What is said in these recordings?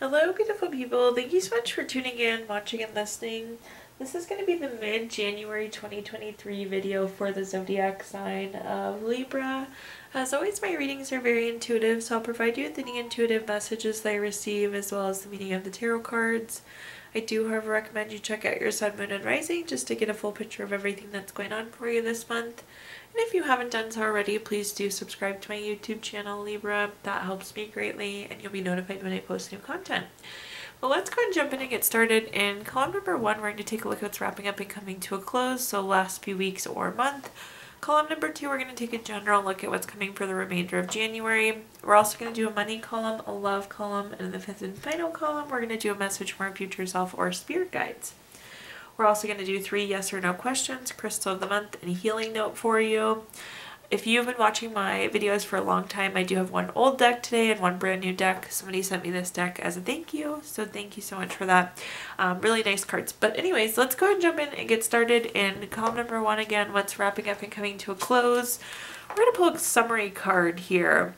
Hello, beautiful people. Thank you so much for tuning in, watching, and listening. This is going to be the mid-January 2023 video for the zodiac sign of Libra. As always, my readings are very intuitive, so I'll provide you with any intuitive messages that I receive as well as the meaning of the tarot cards. I do, however, recommend you check out your sun, moon, and rising just to get a full picture of everything that's going on for you this month. And if you haven't done so already, please do subscribe to my YouTube channel, Libra. That helps me greatly, and you'll be notified when I post new content. Well, let's go and jump in and get started. In column number 1, we're going to take a look at what's wrapping up and coming to a close, so last few weeks or month. Column number 2, we're going to take a general look at what's coming for the remainder of January. We're also going to do a money column, a love column, and in the 5th and final column, we're going to do a message from our future self or spirit guides. We're also going to do 3 yes or no questions, crystal of the month, and a healing note for you. If you've been watching my videos for a long time, I do have one old deck today and one brand new deck. Somebody sent me this deck as a thank you, so thank you so much for that. Really nice cards. But anyways, let's go ahead and jump in and get started in column number 1 again, what's wrapping up and coming to a close. We're going to pull a summary card here.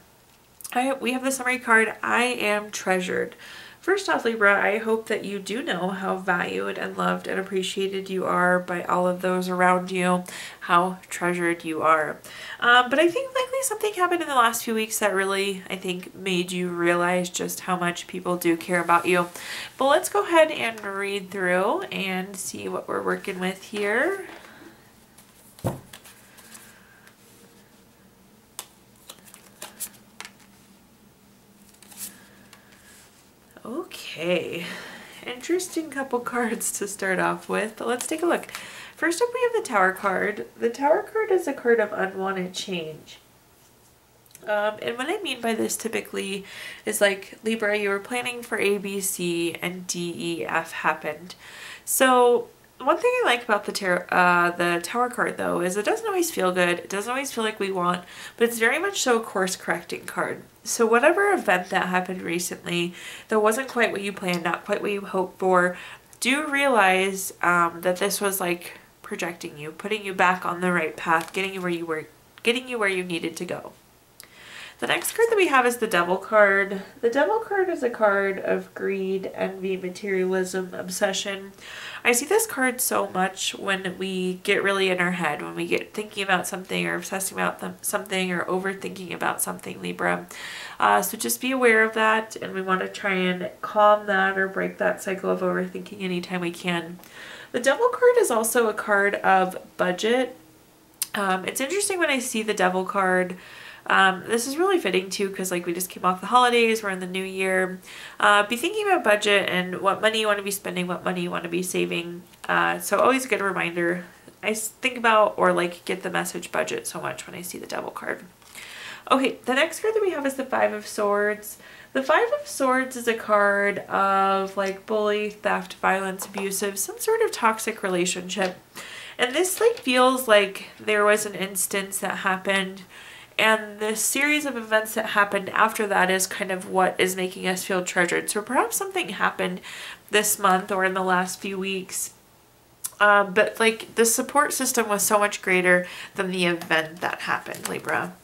We have the summary card, I am treasured. First off, Libra, I hope that you do know how valued and loved and appreciated you are by all of those around you, how treasured you are. But I think likely something happened in the last few weeks that really, I think, made you realize just how much people do care about you. But let's go ahead and read through and see what we're working with here. Okay, interesting couple cards to start off with, but let's take a look. First up, we have the Tower card. The Tower card is a card of unwanted change. And what I mean by this typically is like, Libra, you were planning for A, B, C, and D, E, F happened. So one thing I like about the Tower card, though, is it doesn't always feel good. It doesn't always feel like we want, but it's very much so a course-correcting card. So whatever event that happened recently that wasn't quite what you planned, not quite what you hoped for, do realize that this was like projecting you, putting you back on the right path, getting you where you needed to go. The next card that we have is the Devil card. The Devil card is a card of greed, envy, materialism, obsession. I see this card so much when we get really in our head, when we get thinking about something or obsessing about something or overthinking about something, Libra. So just be aware of that, and we want to try and calm that or break that cycle of overthinking anytime we can. The Devil card is also a card of budget. It's interesting when I see the Devil card. This is really fitting too, because like we just came off the holidays, we're in the new year. Be thinking about budget and what money you want to be spending, what money you want to be saving. So always a good reminder. I think about or like get the message budget so much when I see the Devil card. Okay, the next card that we have is the Five of Swords. The Five of Swords is a card of like bully, theft, violence, abusive, some sort of toxic relationship. And this like feels like there was an instance that happened, and the series of events that happened after that is kind of what is making us feel treasured. So perhaps something happened this month or in the last few weeks. But like the support system was so much greater than the event that happened, Libra.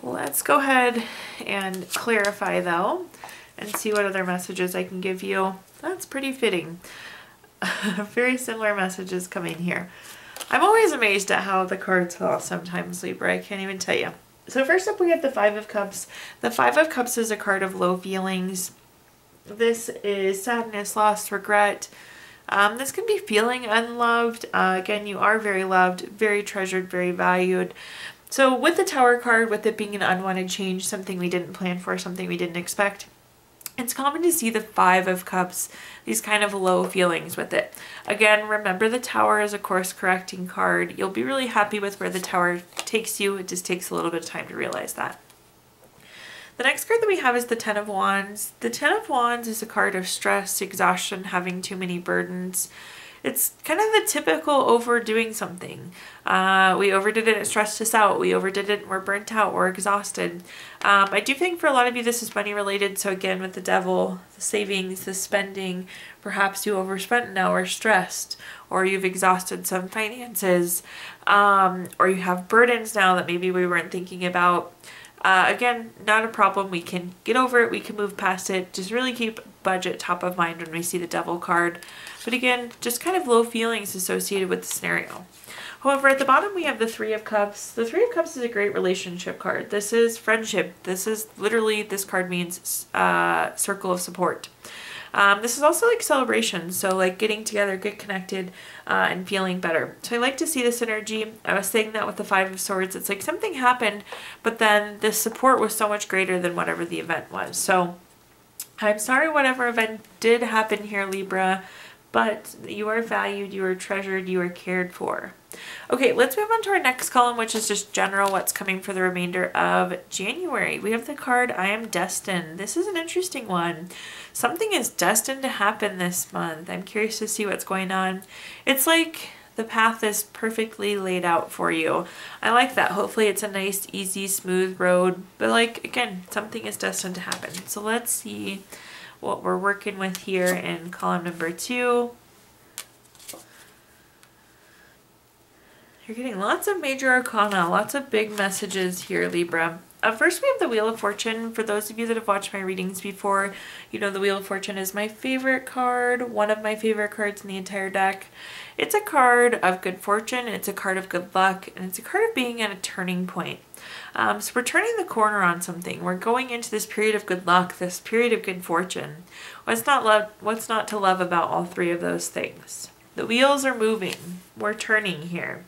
Let's go ahead and clarify though and see what other messages I can give you. That's pretty fitting. Very similar messages coming here. I'm always amazed at how the cards fall sometimes, Libra. I can't even tell you. So first up we have the Five of Cups. The Five of Cups is a card of low feelings. This is sadness, loss, regret. This can be feeling unloved. Again, you are very loved, very treasured, very valued. So with the Tower card, with it being an unwanted change, something we didn't plan for, something we didn't expect, it's common to see the Five of Cups, these kind of low feelings with it. Again, remember the Tower is a course-correcting card. You'll be really happy with where the Tower takes you. It just takes a little bit of time to realize that. The next card that we have is the Ten of Wands. The Ten of Wands is a card of stress, exhaustion, having too many burdens. It's kind of the typical overdoing something. We overdid it, it stressed us out. We overdid it and we're burnt out, we're exhausted. I do think for a lot of you this is money related. So again, with the Devil, the savings, the spending, perhaps you overspent and now are stressed, or you've exhausted some finances, or you have burdens now that maybe we weren't thinking about. Again, not a problem. We can get over it. We can move past it. Just really keep budget top of mind when we see the Devil card. But again, just kind of low feelings associated with the scenario. However, at the bottom we have the Three of Cups. The Three of Cups is a great relationship card. This is friendship. This is literally, this card means circle of support. This is also like celebration, so like getting together, get connected, and feeling better. So I like to see this energy. I was saying that with the Five of Swords. It's like something happened, but then the support was so much greater than whatever the event was. So I'm sorry whatever event did happen here, Libra, but you are valued, you are treasured, you are cared for. Okay, let's move on to our next column, which is just general what's coming for the remainder of January. We have the card, I am destined. This is an interesting one. Something is destined to happen this month. I'm curious to see what's going on. It's like the path is perfectly laid out for you. I like that. Hopefully it's a nice, easy, smooth road. But like, again, something is destined to happen. So let's see what we're working with here in column number 2. You're getting lots of major arcana, lots of big messages here, Libra. First, we have the Wheel of Fortune. For those of you that have watched my readings before, you know the Wheel of Fortune is my favorite card, one of my favorite cards in the entire deck. It's a card of good fortune, it's a card of good luck, and it's a card of being at a turning point. So we're turning the corner on something. We're going into this period of good luck, this period of good fortune. What's not to love about all three of those things? The wheels are moving. We're turning here.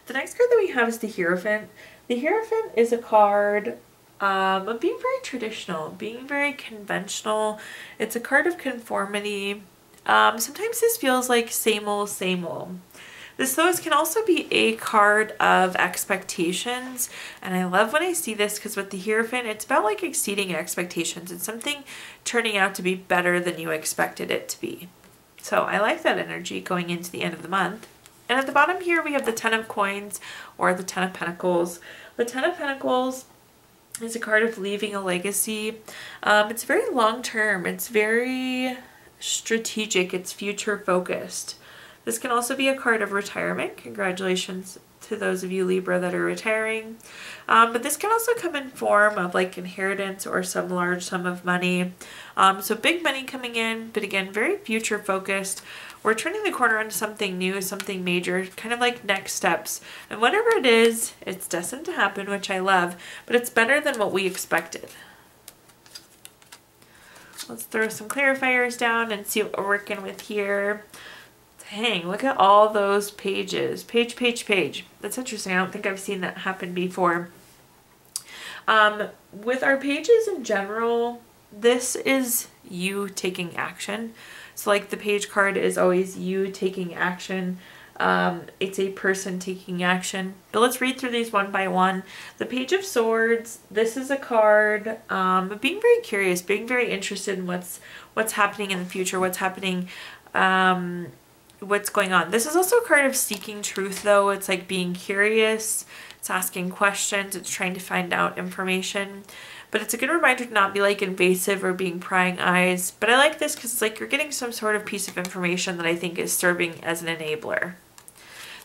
The next card that we have is the Hierophant. The Hierophant is a card of being very traditional, being very conventional. It's a card of conformity. Sometimes this feels like same old, same old. This, though, can also be a card of expectations, and I love when I see this because with the Hierophant, it's about like exceeding expectations. It's something turning out to be better than you expected it to be. So I like that energy going into the end of the month. And at the bottom here, we have the Ten of Coins or the Ten of Pentacles. The Ten of Pentacles is a card of leaving a legacy. It's very long-term. It's very strategic. It's future-focused. This can also be a card of retirement. Congratulations to those of you, Libra, that are retiring. But this can also come in form of like inheritance or some large sum of money. So big money coming in, but again, very future-focused. We're turning the corner onto something new, something major, kind of like next steps. And whatever it is, it's destined to happen, which I love, but it's better than what we expected. Let's throw some clarifiers down and see what we're working with here. Dang, look at all those pages. Page, page, page. That's interesting. I don't think I've seen that happen before. With our pages in general, this is you taking action. So like the page card is always you taking action. It's a person taking action. But let's read through these one by one. The Page of Swords, this is a card of being very curious, being very interested in what's happening in the future, what's happening, what's going on. This is also a card of seeking truth, though. It's like being curious, it's asking questions, it's trying to find out information. But it's a good reminder to not be like invasive or being prying eyes. But I like this because it's like you're getting some sort of piece of information that I think is serving as an enabler.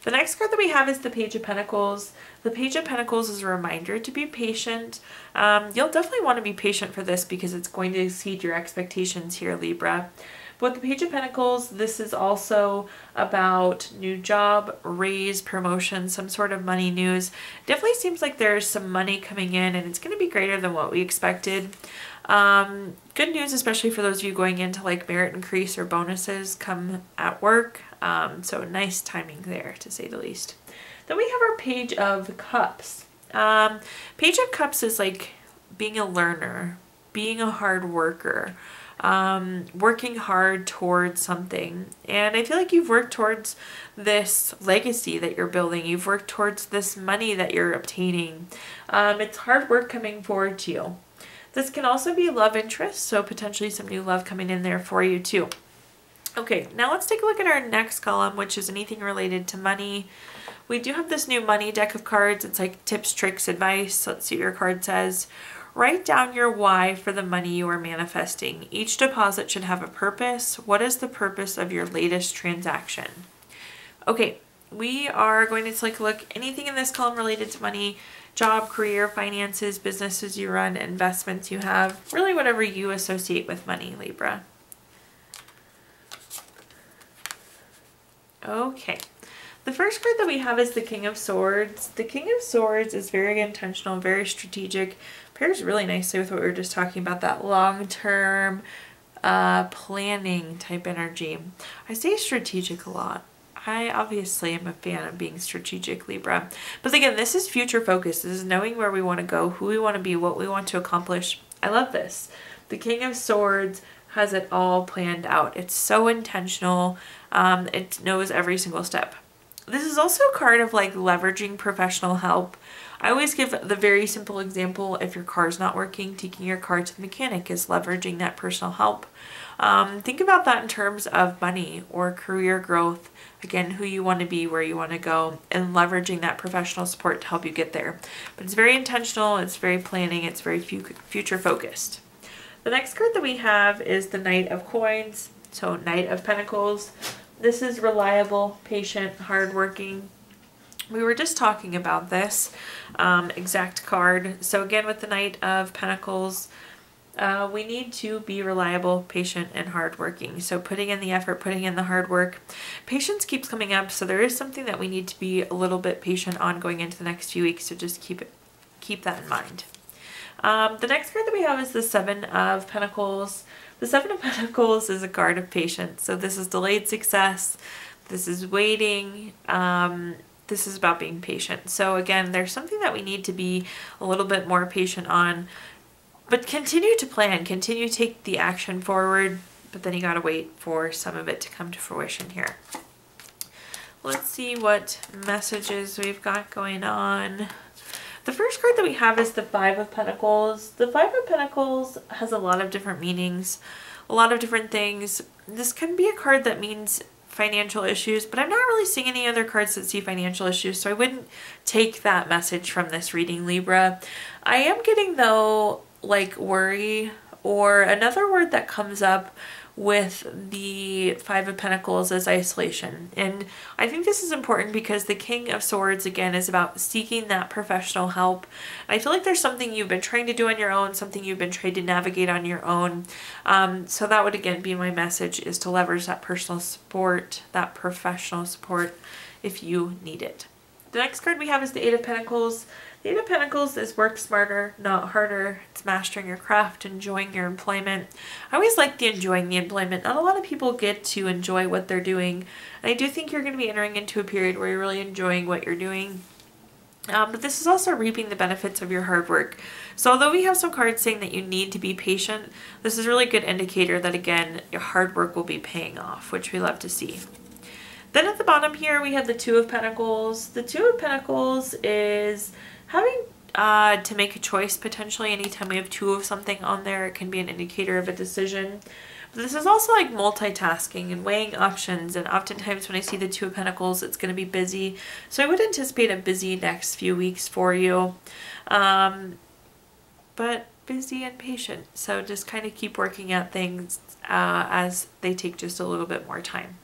The next card that we have is the Page of Pentacles. The Page of Pentacles is a reminder to be patient. You'll definitely want to be patient for this because it's going to exceed your expectations here, Libra. But with the Page of Pentacles, this is also about new job, raise, promotion, some sort of money news. Definitely seems like there's some money coming in and it's going to be greater than what we expected. Good news, especially for those of you going into like merit increase or bonuses come at work. So nice timing there, to say the least. Then we have our Page of Cups. Page of Cups is like being a learner, being a hard worker. Working hard towards something, and I feel like you've worked towards this legacy that you're building. You've worked towards this money that you're obtaining. It's hard work coming forward to you. This can also be love interest, so potentially some new love coming in there for you too. Okay, now let's take a look at our next column, which is anything related to money. We do have this new money deck of cards. It's like tips, tricks, advice. Let's see what your card says. Write down your why for the money you are manifesting. Each deposit should have a purpose. What is the purpose of your latest transaction? Okay, we are going to take a look. Anything in this column related to money job, career, finances, businesses you run, investments you have, really whatever you associate with money, Libra. Okay. The first card that we have is the King of Swords. The King of Swords is very intentional, very strategic. Pairs really nicely with what we were just talking about, that long-term planning type energy. I say strategic a lot. I obviously am a fan of being strategic, Libra. But again, this is future focus. This is knowing where we want to go, who we want to be, what we want to accomplish. I love this. The King of Swords has it all planned out. It's so intentional. It knows every single step. This is also a card of like leveraging professional help. I always give the very simple example, if your car's not working, taking your car to the mechanic is leveraging that personal help. Think about that in terms of money or career growth. Again, who you want to be, where you want to go, and leveraging that professional support to help you get there. But it's very intentional, it's very planning, it's very future focused. The next card that we have is the Knight of Coins, so Knight of Pentacles. This is reliable, patient, hardworking. We were just talking about this exact card. So again, with the Knight of Pentacles, we need to be reliable, patient, and hardworking. So putting in the effort, putting in the hard work. Patience keeps coming up, so there is something that we need to be a little bit patient on going into the next few weeks. So just keep that in mind. The next card that we have is the Seven of Pentacles. The Seven of Pentacles is a card of patience. So this is delayed success. This is waiting. This is about being patient. So again, there's something that we need to be a little bit more patient on, but continue to plan, continue to take the action forward, but then you got to wait for some of it to come to fruition here. Let's see what messages we've got going on. The first card that we have is the Five of Pentacles. The Five of Pentacles has a lot of different meanings, a lot of different things. This can be a card that means financial issues, but I'm not really seeing any other cards that see financial issues, so I wouldn't take that message from this reading, Libra. I am getting, though, like worry, or another word that comes up with the Five of Pentacles is isolation. And I think this is important because the King of Swords, again, is about seeking that professional help. And I feel like there's something you've been trying to do on your own, something you've been trying to navigate on your own. So that would, again, be my message, is to leverage that personal support, that professional support, if you need it. The next card we have is the Eight of Pentacles. The Eight of Pentacles is work smarter, not harder. It's mastering your craft, enjoying your employment. I always like the enjoying the employment. Not a lot of people get to enjoy what they're doing. And I do think you're going to be entering into a period where you're really enjoying what you're doing. But this is also reaping the benefits of your hard work. So although we have some cards saying that you need to be patient, this is a really good indicator that, again, your hard work will be paying off, which we love to see. Then at the bottom here, we have the Two of Pentacles. The Two of Pentacles is having to make a choice potentially. Anytime we have two of something on there, it can be an indicator of a decision. But this is also like multitasking and weighing options, and oftentimes when I see the Two of Pentacles, it's going to be busy. So I would anticipate a busy next few weeks for you, but busy and patient. So just kind of keep working at things as they take just a little bit more time.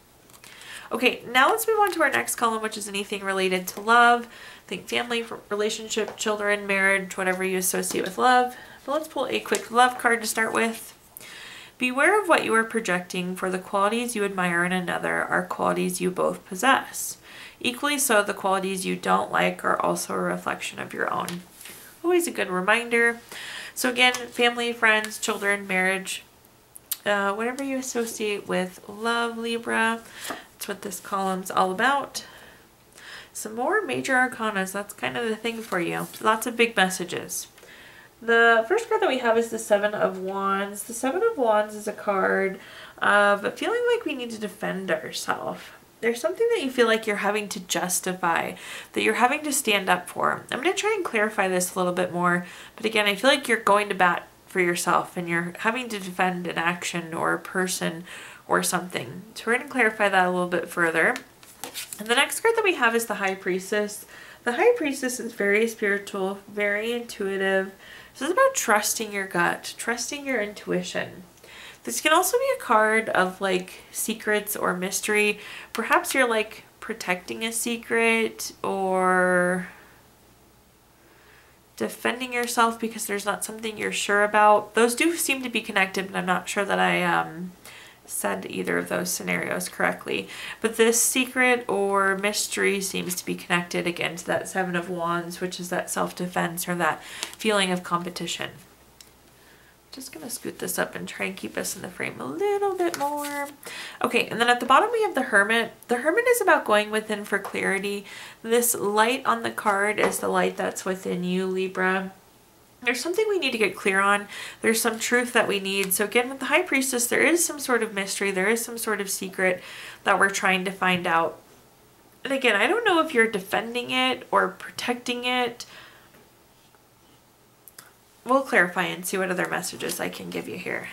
Okay, now let's move on to our next column, which is anything related to love. Think family, relationship, children, marriage, whatever you associate with love. But let's pull a quick love card to start with. Beware of what you are projecting, for the qualities you admire in another are qualities you both possess. Equally so, the qualities you don't like are also a reflection of your own. Always a good reminder. So again, family, friends, children, marriage, whatever you associate with love, Libra. That's what this column's all about. Some more major arcanas. That's kind of the thing for you. Lots of big messages. The first card that we have is the Seven of Wands. The Seven of Wands is a card of feeling like we need to defend ourselves. There's something that you feel like you're having to justify, that you're having to stand up for. I'm going to try and clarify this a little bit more. But again, I feel like you're going to bat for yourself and you're having to defend an action or a person or something. So we're going to clarify that a little bit further. And the next card that we have is the High Priestess. The High Priestess is very spiritual, very intuitive. This is about trusting your gut, trusting your intuition. This can also be a card of like secrets or mystery. Perhaps you're like protecting a secret, or defending yourself because there's not something you're sure about. Those do seem to be connected, but I'm not sure that I said either of those scenarios correctly. But this secret or mystery seems to be connected again to that Seven of Wands, which is that self-defense or that feeling of competition. Just gonna scoot this up and try and keep us in the frame a little bit more. Okay, and then at the bottom we have the Hermit. The Hermit is about going within for clarity. This light on the card is the light that's within you, Libra. There's something we need to get clear on. There's some truth that we need. So again, with the High Priestess, there is some sort of mystery. There is some sort of secret that we're trying to find out. And again, I don't know if you're defending it or protecting it. We'll clarify and see what other messages I can give you here.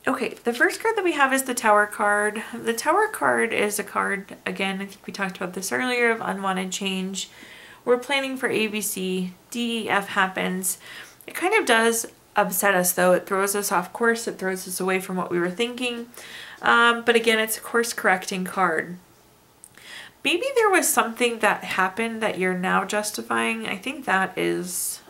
Okay, the first card that we have is the Tower card. The Tower card is a card, again, I think we talked about this earlier, of unwanted change. We're planning for ABC, DEF happens. It kind of does upset us though. It throws us off course. It throws us away from what we were thinking. But again, it's a course correcting card. Maybe there was something that happened that you're now justifying. I think that is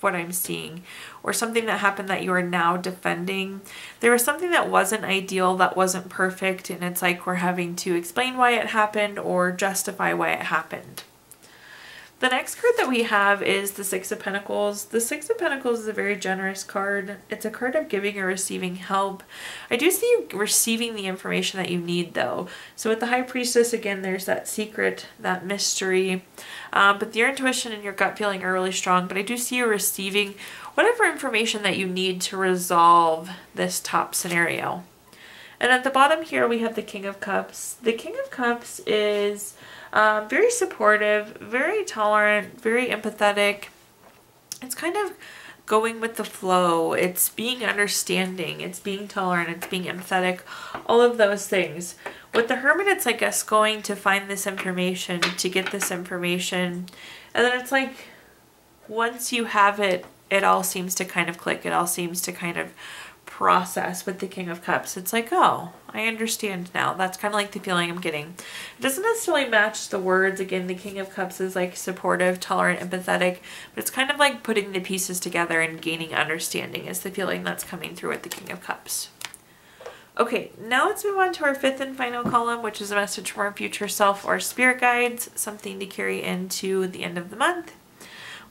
what I'm seeing. Or something that happened that you are now defending. There was something that wasn't ideal, that wasn't perfect, and it's like we're having to explain why it happened or justify why it happened. The next card that we have is the Six of Pentacles. The Six of Pentacles is a very generous card. It's a card of giving or receiving help. I do see you receiving the information that you need though. So with the High Priestess, again, there's that secret, that mystery. But your intuition and your gut feeling are really strong. But I do see you receiving whatever information that you need to resolve this top scenario. And at the bottom here, we have the King of Cups. The King of Cups is very supportive, very tolerant, very empathetic. It's kind of going with the flow. It's being understanding. It's being tolerant. It's being empathetic. All of those things. With the Hermit, it's like us going to find this information, to get this information. And then it's like, once you have it, it all seems to kind of click. It all seems to kind of process with the King of Cups. It's like, oh, I understand now. That's kind of like the feeling I'm getting. It doesn't necessarily match the words. Again, the King of Cups is like supportive, tolerant, empathetic, but it's kind of like putting the pieces together and gaining understanding is the feeling that's coming through with the King of Cups. Okay, now let's move on to our fifth and final column, which is a message from our future self or spirit guides, something to carry into the end of the month.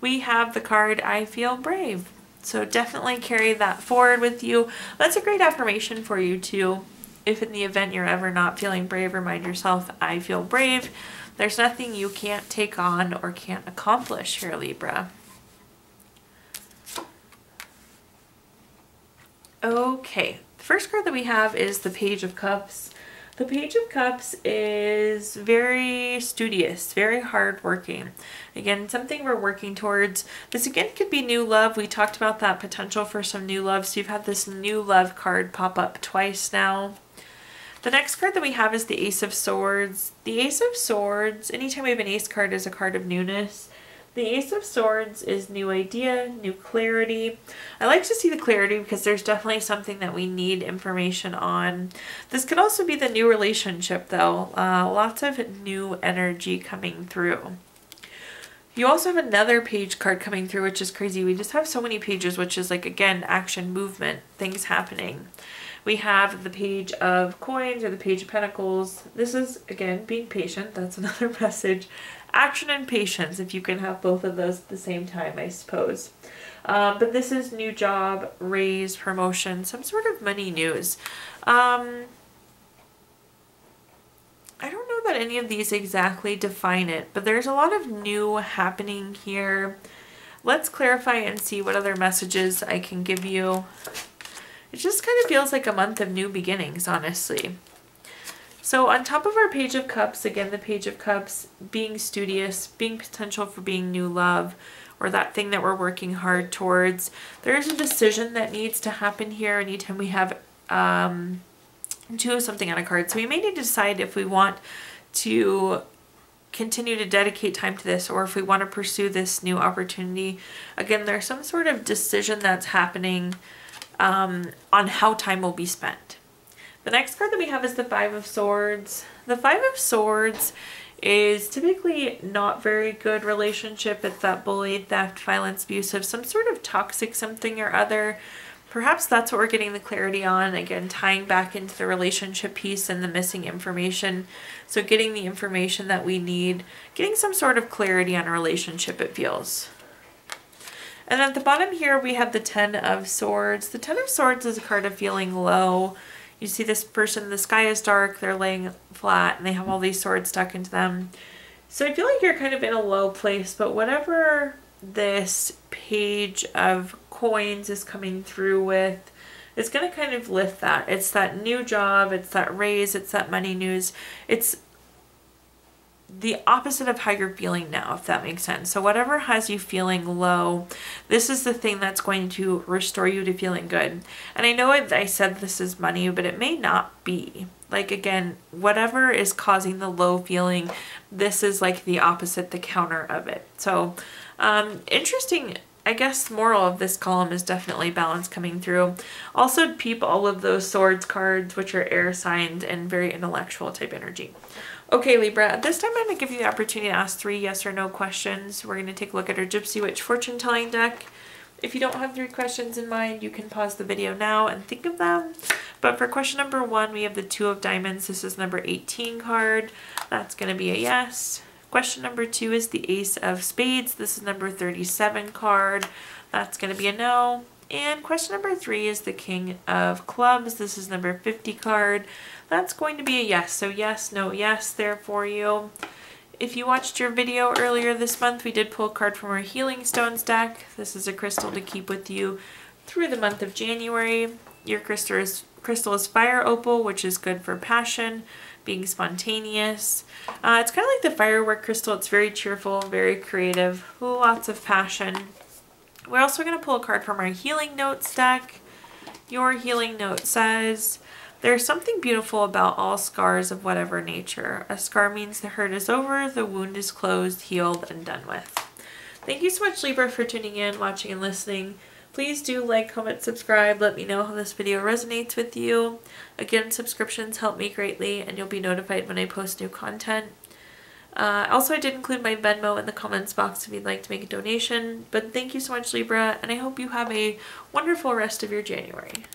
We have the card, I Feel Brave. So definitely carry that forward with you. That's a great affirmation for you too. If in the event you're ever not feeling brave, remind yourself, I feel brave. There's nothing you can't take on or can't accomplish here, Libra. Okay, the first card that we have is the Page of Cups. The Page of Cups is very studious, very hardworking. Again, something we're working towards. This again could be new love. We talked about that potential for some new love. So you've had this new love card pop up twice now. The next card that we have is the Ace of Swords. The Ace of Swords, anytime we have an ace card, is a card of newness. The Ace of Swords is new idea, new clarity. I like to see the clarity because there's definitely something that we need information on. This could also be the new relationship though. Lots of new energy coming through. You also have another page card coming through, which is crazy. We just have so many pages, which is like, again, action, movement, things happening. We have the Page of Coins or the Page of Pentacles. This is, again, being patient. That's another message. Action and patience, if you can have both of those at the same time, I suppose. But this is new job, raise, promotion, some sort of money news. I don't know that any of these exactly define it, but there's a lot of new happening here. Let's clarify and see what other messages I can give you. It just kind of feels like a month of new beginnings, honestly. So on top of our Page of Cups, again, the Page of Cups being studious, being potential for being new love, or that thing that we're working hard towards, there is a decision that needs to happen here anytime we have two of something on a card. So we may need to decide if we want to continue to dedicate time to this or if we want to pursue this new opportunity. Again, there's some sort of decision that's happening on how time will be spent. The next card that we have is the Five of Swords. The Five of Swords is typically not very good relationship. It's that bully, theft, violence, abusive, some sort of toxic something or other. Perhaps that's what we're getting the clarity on. Again, tying back into the relationship piece and the missing information. So getting the information that we need, getting some sort of clarity on a relationship, it feels. And at the bottom here, we have the Ten of Swords. The Ten of Swords is a card of feeling low. You see this person, the sky is dark, they're laying flat, and they have all these swords stuck into them. So I feel like you're kind of in a low place, but whatever this Page of Coins is coming through with, it's going to kind of lift that. It's that new job, it's that raise, it's that money news. It's the opposite of how you're feeling now, if that makes sense. So whatever has you feeling low, this is the thing that's going to restore you to feeling good. And I know I said this is money, but it may not be. Like, again, whatever is causing the low feeling, this is like the opposite, the counter of it. So interesting. I guess the moral of this column is definitely balance coming through. Also peep all of those swords cards, which are air signs and very intellectual type energy. Okay, Libra, at this time I'm going to give you the opportunity to ask 3 yes or no questions. We're going to take a look at our Gypsy Witch fortune telling deck. If you don't have 3 questions in mind, you can pause the video now and think of them. But for question number 1, we have the 2 of diamonds. This is number 18 card. That's going to be a yes. Question number 2 is the Ace of Spades. This is number 37 card. That's going to be a no. And question number 3 is the King of Clubs. This is number 50 card. That's going to be a yes. So yes, no, yes there for you. If you watched your video earlier this month, we did pull a card from our Healing Stones deck. This is a crystal to keep with you through the month of January. Your crystal is Fire Opal, which is good for passion, being spontaneous. It's kind of like the firework crystal. It's very cheerful, very creative, lots of passion. We're also going to pull a card from our Healing Notes deck. Your Healing Note says, there's something beautiful about all scars of whatever nature. A scar means the hurt is over, the wound is closed, healed, and done with. Thank you so much, Libra, for tuning in, watching, and listening. Please do like, comment, subscribe. Let me know how this video resonates with you. Again, subscriptions help me greatly, and you'll be notified when I post new content. Also, I did include my Venmo in the comments box if you'd like to make a donation. But thank you so much, Libra, and I hope you have a wonderful rest of your January.